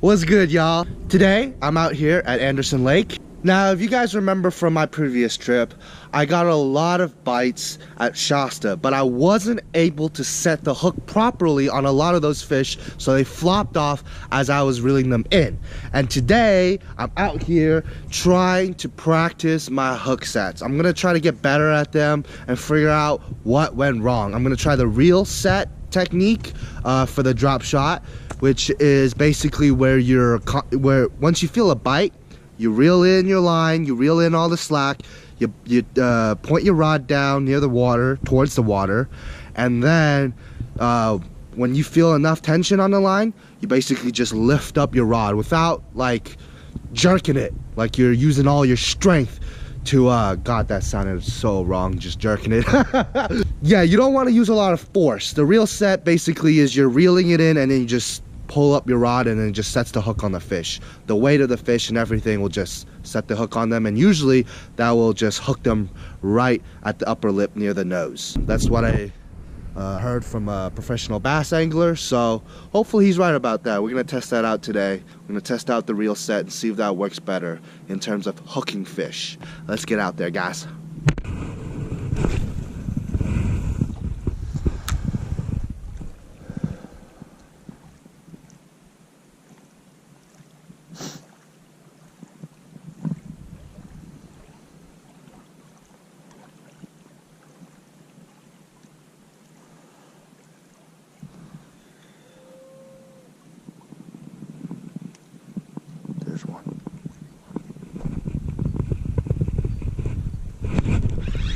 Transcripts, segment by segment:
What's good, y'all? Today, I'm out here at Anderson Lake. Now, if you guys remember from my previous trip, I got a lot of bites at Shasta, but I wasn't able to set the hook properly on a lot of those fish, so they flopped off as I was reeling them in. And today, I'm out here trying to practice my hook sets. I'm gonna try to get better at them and figure out what went wrong. I'm gonna try the reel set technique for the drop shot, which is basically where once you feel a bite, you reel in your line, you reel in all the slack, you point your rod down near the water, towards the water, and then when you feel enough tension on the line, you basically just lift up your rod without like jerking it, like you're using all your strength to God, that sounded so wrong, just jerking it. Yeah, you don't want to use a lot of force. The reel set basically is you're reeling it in and then you just pull up your rod and then it just sets the hook on the fish. The weight of the fish and everything will just set the hook on them, and usually that will just hook them right at the upper lip near the nose. That's what I heard from a professional bass angler, so hopefully he's right about that. We're gonna test that out today. We're gonna test out the reel set and see if that works better in terms of hooking fish. Let's get out there, guys.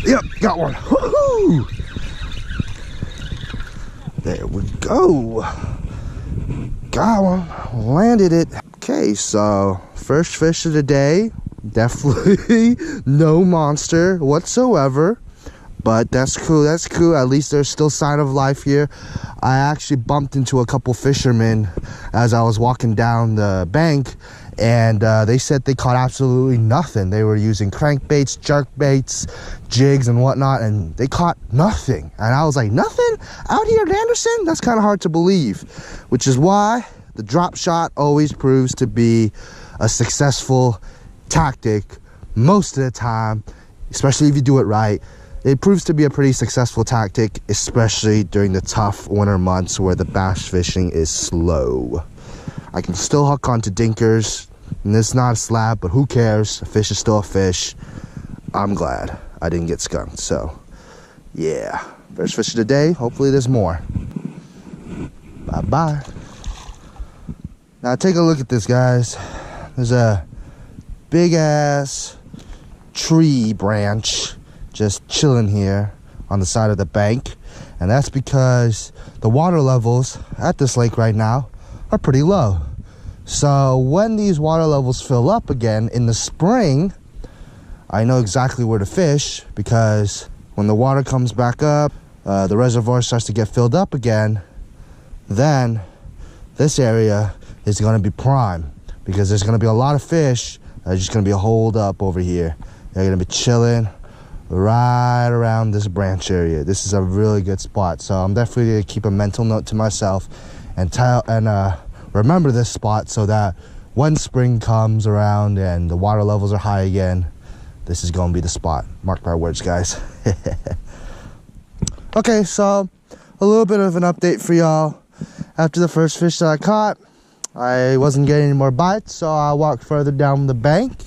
Yep, got one. Woohoo! There we go. Got one. Landed it. Okay, so first fish of the day. Definitely no monster whatsoever. But that's cool, that's cool. At least there's still sign of life here. I actually bumped into a couple fishermen as I was walking down the bank, and they said they caught absolutely nothing. They were using crankbaits, jerkbaits, jigs and whatnot, and they caught nothing. And I was like, nothing? Out here at Anderson? That's kind of hard to believe, which is why the drop shot always proves to be a successful tactic most of the time, especially if you do it right. It proves to be a pretty successful tactic, especially during the tough winter months where the bass fishing is slow. I can still hook onto dinkers, and it's not a slab, but who cares? A fish is still a fish. I'm glad I didn't get skunked, so yeah. First fish of the day, hopefully there's more. Bye-bye. Now take a look at this, guys. There's a big-ass tree branch just chilling here on the side of the bank, and that's because the water levels at this lake right now are pretty low. So when these water levels fill up again in the spring, I know exactly where to fish, because when the water comes back up, the reservoir starts to get filled up again, then this area is going to be prime, because there's going to be a lot of fish that are just going to be holed up over here. They're going to be chilling right around this branch area. This is a really good spot, so I'm definitely going to keep a mental note to myself and remember this spot, so that when spring comes around and the water levels are high again, this is going to be the spot. Mark my words, guys. Okay, so a little bit of an update for y'all. After the first fish that I caught, I wasn't getting any more bites, so I walked further down the bank,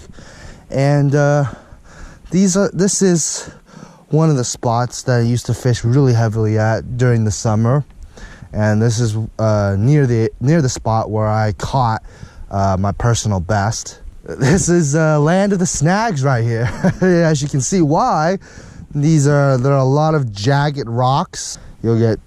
and this is one of the spots that I used to fish really heavily at during the summer, and this is near the spot where I caught my personal best. This is land of the snags right here. As you can see, why there are a lot of jagged rocks. You'll get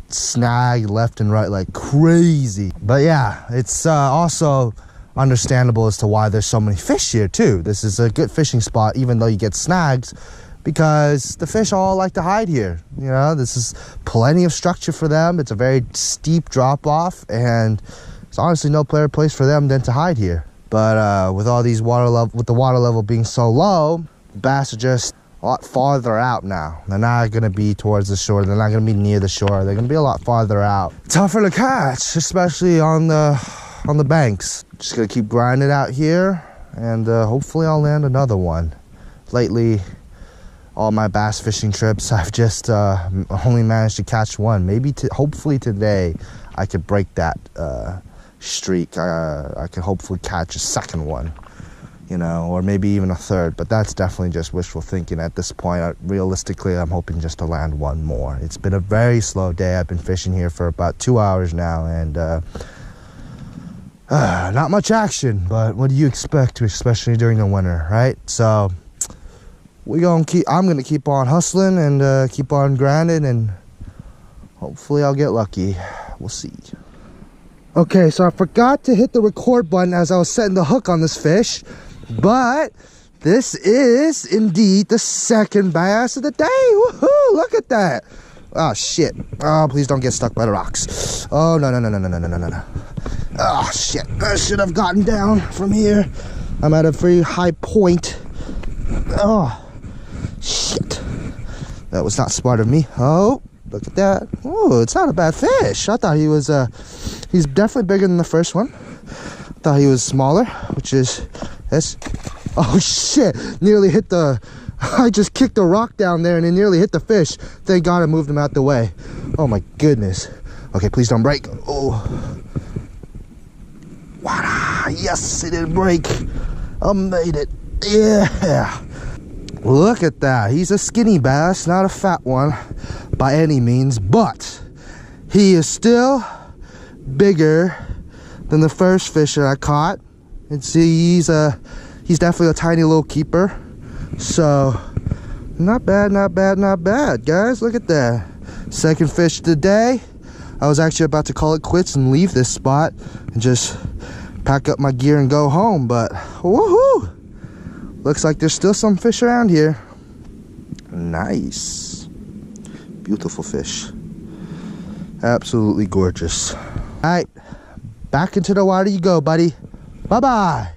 snagged left and right like crazy. But yeah, it's also understandable as to why there's so many fish here too. This is a good fishing spot, even though you get snags, because the fish all like to hide here. You know, this is plenty of structure for them. It's a very steep drop off, and it's honestly no better place for them than to hide here. But with all these with the water level being so low, bass are just a lot farther out now. They're not going to be towards the shore. They're not going to be near the shore. They're going to be a lot farther out. Tougher to catch, especially on the on the banks. Just gonna keep grinding out here, and hopefully I'll land another one. Lately, all my bass fishing trips, I've just only managed to catch one. Maybe hopefully today I could break that streak. I could hopefully catch a second one, you know, or maybe even a third, but that's definitely just wishful thinking at this point. Realistically, I'm hoping just to land one more. It's been a very slow day. I've been fishing here for about 2 hours now, and not much action, but what do you expect, especially during the winter, right? So I'm gonna keep on hustling and keep on grinding, and hopefully I'll get lucky. We'll see. Okay, so I forgot to hit the record button as I was setting the hook on this fish, but this is indeed the second bass of the day. Woohoo! Look at that. Oh shit. Oh, please don't get stuck by the rocks. Oh, no. Oh shit, I should have gotten down from here. I'm at a very high point. Oh shit, that was not smart of me. Oh, look at that. Oh, it's not a bad fish. I thought he was he's definitely bigger than the first one. I thought he was smaller, which is this. Oh shit, nearly hit the I just kicked a rock down there and it nearly hit the fish. Thank God I moved him out the way. Oh my goodness. Okay, please don't break. Oh, yes, it didn't break. I made it. Yeah. Look at that. He's a skinny bass, not a fat one by any means, but he is still bigger than the first fish that I caught. And see, he's definitely a tiny little keeper. So not bad, guys. Look at that. Second fish of the day. I was actually about to call it quits and leave this spot and just pack up my gear and go home, but woohoo! Looks like there's still some fish around here. Nice. Beautiful fish. Absolutely gorgeous. All right, back into the water you go, buddy. Bye-bye.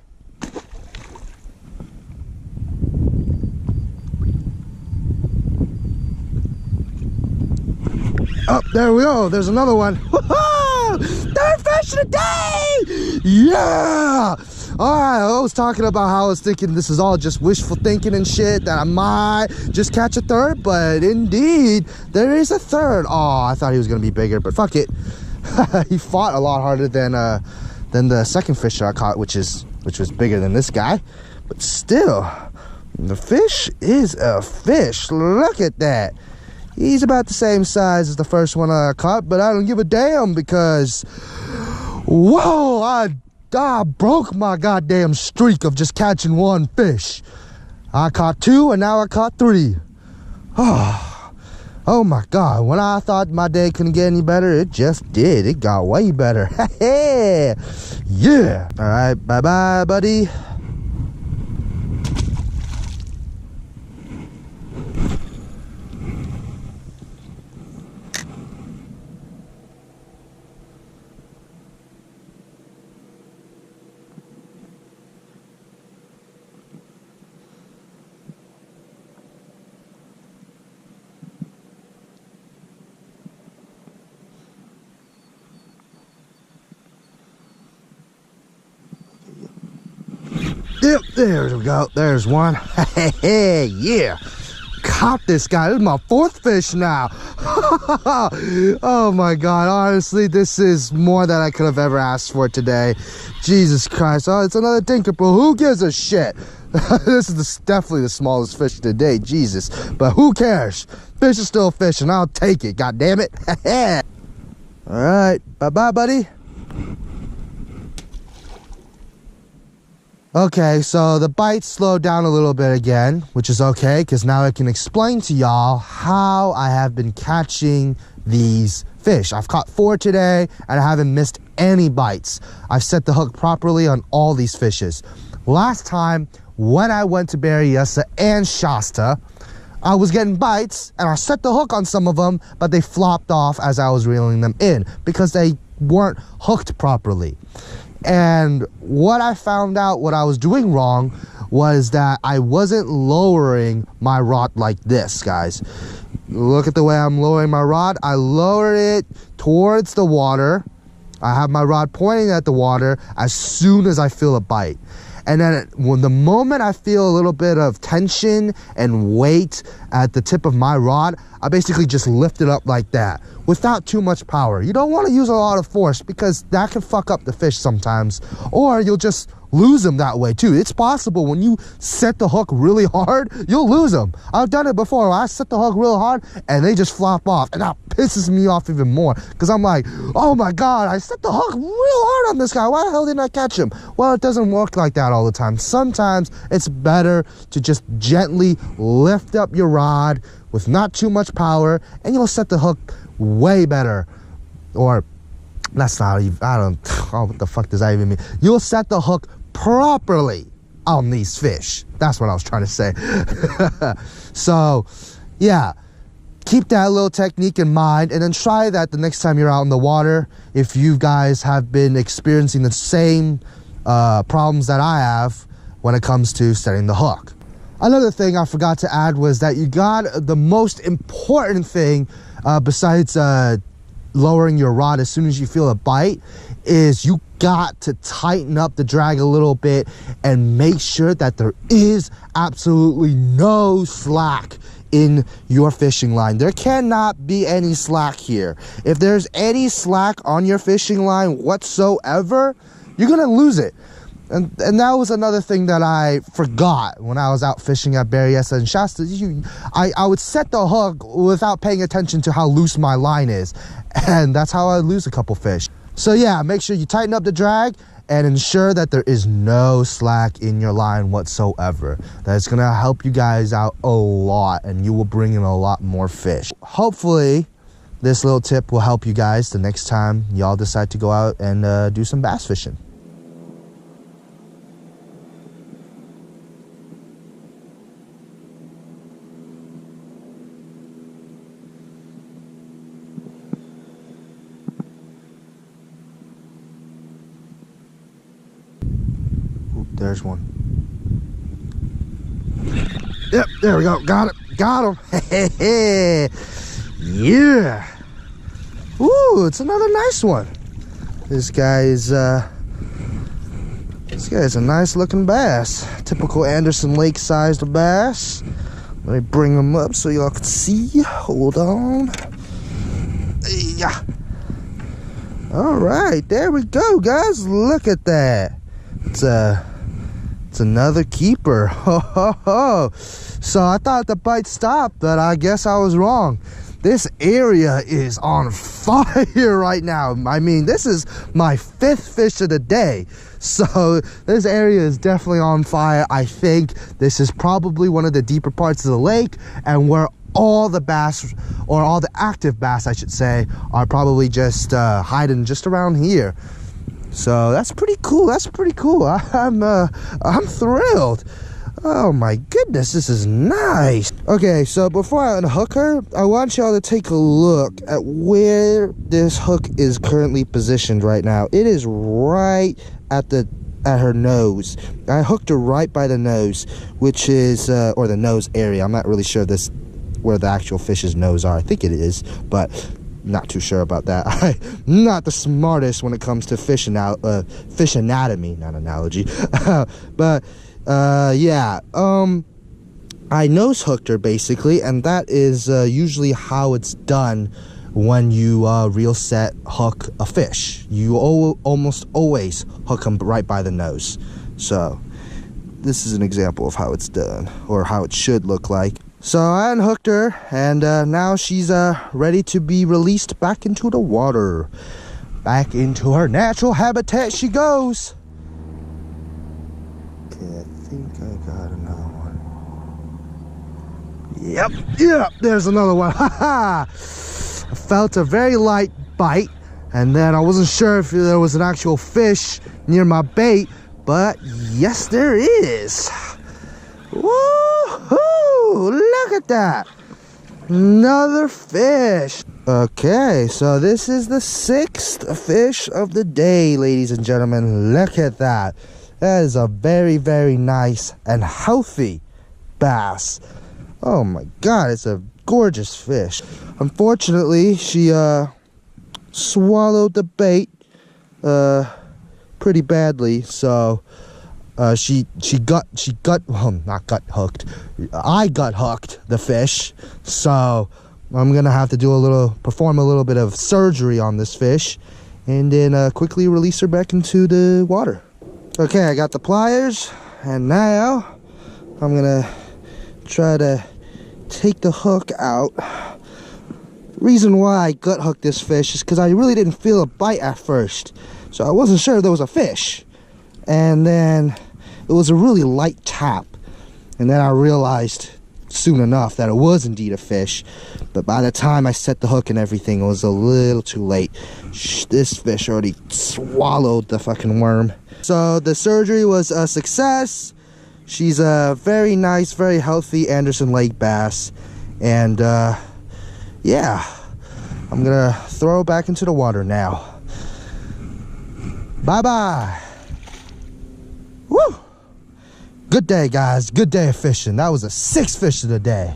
Oh, there we go. There's another one. Woohoo! Third fish of the day! Yeah! Alright, I was talking about how I was thinking this is all just wishful thinking and shit, that I might just catch a third, but indeed, there is a third. Oh, I thought he was going to be bigger, but fuck it. He fought a lot harder than the second fish I caught, which was bigger than this guy. But still, the fish is a fish. Look at that. He's about the same size as the first one I caught, but I don't give a damn because, whoa, I broke my goddamn streak of just catching one fish. I caught two and now I caught three. Oh my God, when I thought my day couldn't get any better, it just did. It got way better. Yeah. All right, bye-bye, buddy. Yep, there we go. There's one. Hey, yeah. Caught this guy. This is my fourth fish now. Oh my God. Honestly, this is more than I could have ever asked for today. Jesus Christ. Oh, it's another dinker, but who gives a shit? This is definitely the smallest fish of the day. Jesus. But who cares? Fish is still fish, and I'll take it. God damn it. All right. Bye-bye, buddy. Okay, so the bite slowed down a little bit again, which is okay, because now I can explain to y'all how I have been catching these fish. I've caught 4 today, and I haven't missed any bites. I've set the hook properly on all these fishes. Last time, when I went to Berryessa and Shasta, I was getting bites, and I set the hook on some of them, but they flopped off as I was reeling them in, because they weren't hooked properly. And what I found out what I was doing wrong was that I wasn't lowering my rod like this, guys. Look at the way I'm lowering my rod. I lowered it towards the water. I have my rod pointing at the water as soon as I feel a bite. And then when the moment I feel a little bit of tension and weight at the tip of my rod, I basically just lift it up like that without too much power. You don't want to use a lot of force because that can fuck up the fish sometimes, or you'll just lose them that way too. It's possible when you set the hook really hard, you'll lose them. I've done it before. I set the hook real hard and they just flop off, and that pisses me off even more because I'm like, oh my god, I set the hook real hard on this guy. Why the hell didn't I catch him? Well, it doesn't work like that all the time. Sometimes it's better to just gently lift up your rod with not too much power, and you'll set the hook way better. Or that's not even, oh, what the fuck does that even mean? You'll set the hook properly on these fish. That's what I was trying to say. So yeah, keep that little technique in mind, and then try that the next time you're out in the water. If you guys have been experiencing the same problems that I have when it comes to setting the hook. Another thing I forgot to add was that you got the most important thing besides lowering your rod as soon as you feel a bite is you got to tighten up the drag a little bit and make sure that there is absolutely no slack in your fishing line. There cannot be any slack here. If there's any slack on your fishing line whatsoever, you're gonna lose it. And that was another thing that I forgot when I was out fishing at Berryessa and Shasta. I would set the hook without paying attention to how loose my line is, and that's how I lose a couple fish. So yeah, make sure you tighten up the drag and ensure that there is no slack in your line whatsoever. That's gonna help you guys out a lot, and you will bring in a lot more fish. Hopefully this little tip will help you guys the next time y'all decide to go out and do some bass fishing. There's one. Yep, there we go. Got it. Got him. Yeah. Ooh, it's another nice one. This guy's a nice looking bass. Typical Anderson Lake sized bass. Let me bring him up so y'all can see. Hold on. Yeah. All right, there we go, guys. Look at that. It's another keeper. Ho, ho, ho. So I thought the bite stopped, but I guess I was wrong. This area is on fire right now. I mean, this is my 5th fish of the day. So this area is definitely on fire. I think this is probably one of the deeper parts of the lake, and where all the bass, or all the active bass I should say, are probably just hiding just around here. So that's pretty cool. That's pretty cool. I'm thrilled. Oh my goodness, this is nice. Okay, so before I unhook her, I want y'all to take a look at where this hook is currently positioned right now. It is right at her nose. I hooked her right by the nose, which is or the nose area. I'm not really sure where the actual fish's nose are. I think it is, but not too sure about that. I'm not the smartest when it comes to fish anatomy, not analogy. But yeah, I nose hooked her basically, and that is usually how it's done when you reel set hook a fish. You almost always hook them right by the nose. So this is an example of how it's done, or how it should look like. So I unhooked her, and now she's ready to be released back into the water. Back into her natural habitat she goes. Okay, I think I got another one. Yep, there's another one. Haha! I felt a very light bite, and then I wasn't sure if there was an actual fish near my bait, but yes, there is. Woohoo! Look at that! Another fish. Okay, so this is the 6th fish of the day, ladies and gentlemen. Look at that. That is a very, very nice and healthy bass. Oh my god, it's a gorgeous fish. Unfortunately, she swallowed the bait pretty badly, so she got well, not gut hooked. I got hooked the fish, so I'm gonna have to perform a little bit of surgery on this fish, and then quickly release her back into the water. Okay, I got the pliers, and now I'm gonna try to take the hook out. Reason why I gut hooked this fish is because I really didn't feel a bite at first, so I wasn't sure if there was a fish. And then it was a really light tap, and then I realized soon enough that it was indeed a fish. But by the time I set the hook and everything, it was a little too late. This fish already swallowed the fucking worm. So the surgery was a success. She's a very nice, very healthy Anderson Lake bass, and yeah, I'm gonna throw it back into the water now. Bye-bye. Woo! Good day, guys. Good day of fishing. That was a 6th fish of the day.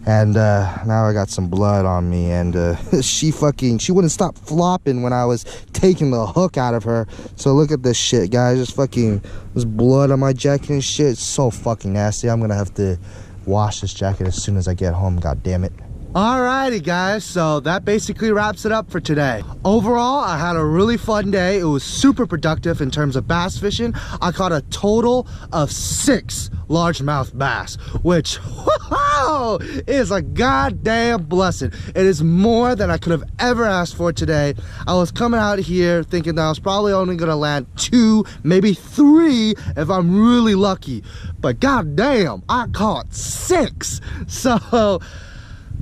And now I got some blood on me, and she wouldn't stop flopping when I was taking the hook out of her. So look at this shit, guys. There's blood on my jacket and shit. It's so fucking nasty. I'm gonna have to wash this jacket as soon as I get home. God damn it. Alrighty guys, so that basically wraps it up for today. Overall, I had a really fun day. It was super productive in terms of bass fishing. I caught a total of 6 largemouth bass, which whoa, is a goddamn blessing. It is more than I could have ever asked for today. I was coming out here thinking that I was probably only gonna land 2, maybe 3 if I'm really lucky. But goddamn, I caught 6. So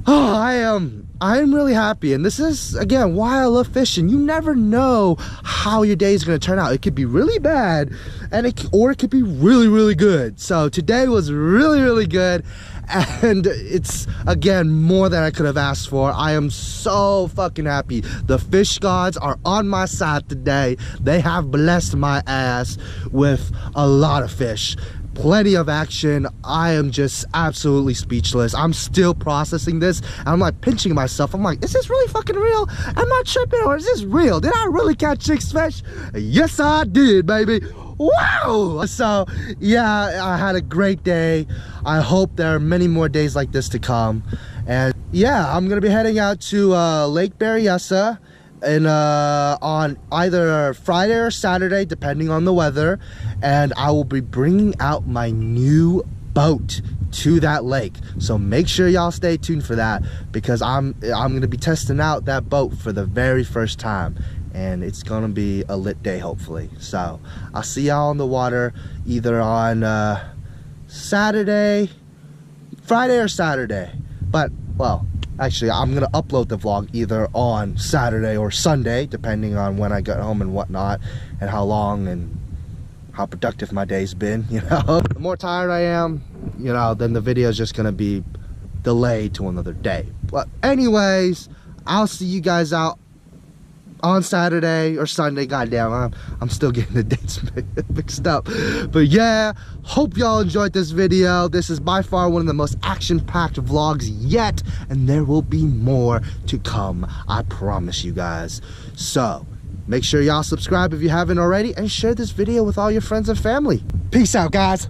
oh, I am really happy, and this is again why I love fishing. You never know how your day is going to turn out. It could be really bad, or it could be really, really good. So today was really, really good, and it's again more than I could have asked for. I am so fucking happy. The fish gods are on my side today. They have blessed my ass with a lot of fish. Plenty of action. I am just absolutely speechless. I'm still processing this, and I'm like pinching myself. I'm like, is this really fucking real? Am I tripping, or is this real? Did I really catch 6 fish? Yes, I did, baby. Wow! So yeah, I had a great day. I hope there are many more days like this to come. And yeah, I'm gonna be heading out to Lake Berryessa and on either Friday or Saturday, depending on the weather, and I will be bringing out my new boat to that lake. So make sure y'all stay tuned for that, because I'm gonna be testing out that boat for the very first time, and it's gonna be a lit day hopefully. So I'll see y'all on the water either on Friday or Saturday. But well, actually, I'm gonna upload the vlog either on Saturday or Sunday, depending on when I get home and whatnot, and how long and how productive my day's been, you know. The more tired I am, you know, then the video is just gonna be delayed to another day. But anyways, I'll see you guys out on Saturday or Sunday. Goddamn, I'm still getting the dates mixed up. But yeah, hope y'all enjoyed this video. This is by far one of the most action-packed vlogs yet, and there will be more to come, I promise you guys. So make sure y'all subscribe if you haven't already, and share this video with all your friends and family. Peace out, guys.